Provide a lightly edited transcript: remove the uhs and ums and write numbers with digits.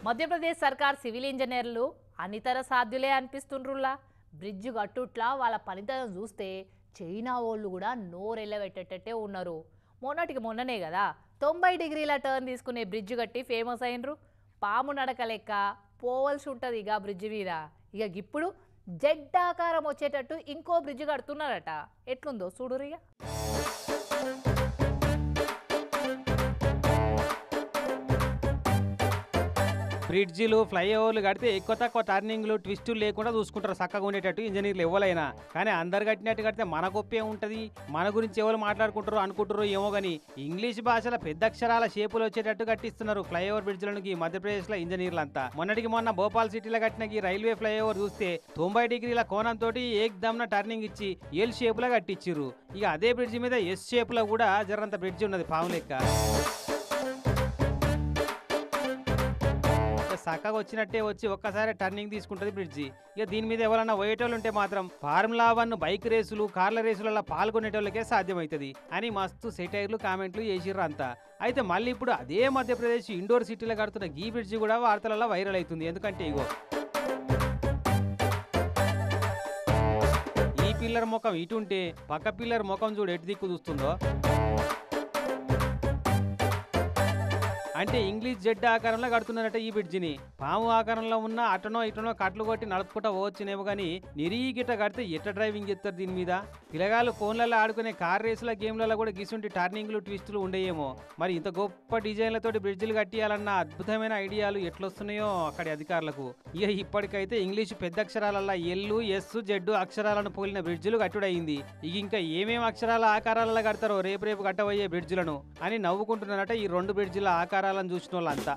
మధ్యప్రదేశ్ సర్కార్ సివిల్ ఇంజనీర్లు అనితర సాధ్యులే అనిపిస్తుండ్రులా. బ్రిడ్జ్ కట్టుట్లా వాళ్ళ పనితనం చూస్తే చైనా వాళ్ళు కూడా నోరెళ్ళబెట్టేటట్టే ఉన్నారు. మొన్నటికి మొన్ననే కదా 90 డిగ్రీల టర్న్ తీసుకునే బ్రిడ్జ్ కట్టి ఫేమస్ అయినరు. పాము నడక లెక్క పోవలసి ఉంటుంది ఇక బ్రిడ్జ్ మీద. ఇక ఇప్పుడు జెడ్ ఆకారం వచ్చేటట్టు ఇంకో బ్రిడ్జ్ కడుతున్నారట. ఎట్లుందో చూడురిగా. బ్రిడ్జిలు ఫ్లైఓవర్లు కడితే ఎక్కువ తక్కువ టర్నింగ్లు ట్విస్టులు లేకుండా చూసుకుంటారు చక్కగా ఉండేటట్టు ఇంజనీర్లు ఎవరైనా. కానీ అందరు కట్టినట్టు కడితే మన గొప్పే ఉంటుంది, మన గురించి ఎవరు మాట్లాడుకుంటారో అనుకుంటారో ఏమో. కానీ ఇంగ్లీష్ భాషలో పెద్ద అక్షరాల షేపులు వచ్చేటట్టు కట్టిస్తున్నారు ఫ్లైఓవర్ బ్రిడ్జ్లను ఈ మధ్యప్రదేశ్లో ఇంజనీర్లంతా. మొన్నటికి మొన్న భోపాల్ సిటీలో కట్టిన ఈ రైల్వే ఫ్లైఓవర్ చూస్తే 90 డిగ్రీల కోణంతో ఏకదమ్న టర్నింగ్ ఇచ్చి ఎల్ షేపులో కట్టించారు. ఇక అదే బ్రిడ్జ్ మీద ఎస్ షేపులో కూడా జరంత బ్రిడ్జ్ ఉన్నది పాము లెక్క. చక్కగా వచ్చినట్టే వచ్చి ఒక్కసారి టర్నింగ్ తీసుకుంటుంది బ్రిడ్జి. ఇక దీని మీద ఎవరన్నా పోయేటోళ్ళు ఉంటే మాత్రం ఫార్ములా 1 బైక్ రేసులు కార్ల రేసులలో పాల్గొనేటోళ్ళకే సాధ్యమవుతుంది అని మస్తు సెటైర్లు కామెంట్లు చేసిర్రు అంతా. అయితే మళ్ళీ ఇప్పుడు అదే మధ్యప్రదేశ్ ఇండోర్ సిటీలో కడుతున్న ఈ బ్రిడ్జి కూడా వార్తలలో వైరల్ అవుతుంది. ఎందుకంటే ఇగో ఈ పిల్లర్ ముఖం ఇటుంటే పక్క పిల్లర్ ముఖం చూడు ఎటు దిక్కు చూస్తుందో. అంటే ఇంగ్లీష్ జెడ్ ఆకారంలో కడుతున్నారట ఈ బ్రిడ్జిని. పాము ఆకారంలో ఉన్న అటనో ఇటనో కట్లు కొట్టి నడుపుకుంటా పోవచ్చునేమో కానీ నిరీగిట కడితే ఎట్ట డ్రైవింగ్ చేస్తారు దీని మీద. పిల్లగాళ్ళు ఫోన్లలో ఆడుకునే కార్ రేసుల గేమ్లలో కూడా గిసుంటి టర్నింగ్లు ట్విస్టులు ఉండేయేమో. మరి ఇంత గొప్ప డిజైన్లతోటి బ్రిడ్జిలు కట్టియాలన్న అద్భుతమైన ఐడియాలు ఎట్లొస్తున్నాయో అక్కడి అధికారులకు. ఇక ఇప్పటికైతే ఇంగ్లీషు పెద్ద అక్షరాలల్లో ఎల్లు ఎస్ జెడ్ అక్షరాలను పోలిన బ్రిడ్జిలు కట్టుడయింది. ఇక ఇంకా ఏమేమి అక్షరాల ఆకారాలలో కడతారో రేపు కట్టబోయే బ్రిడ్జిలను అని నవ్వుకుంటున్నారట ఈ 2 బ్రిడ్జిల ఆకారాలను చూసిన వాళ్ళంతా.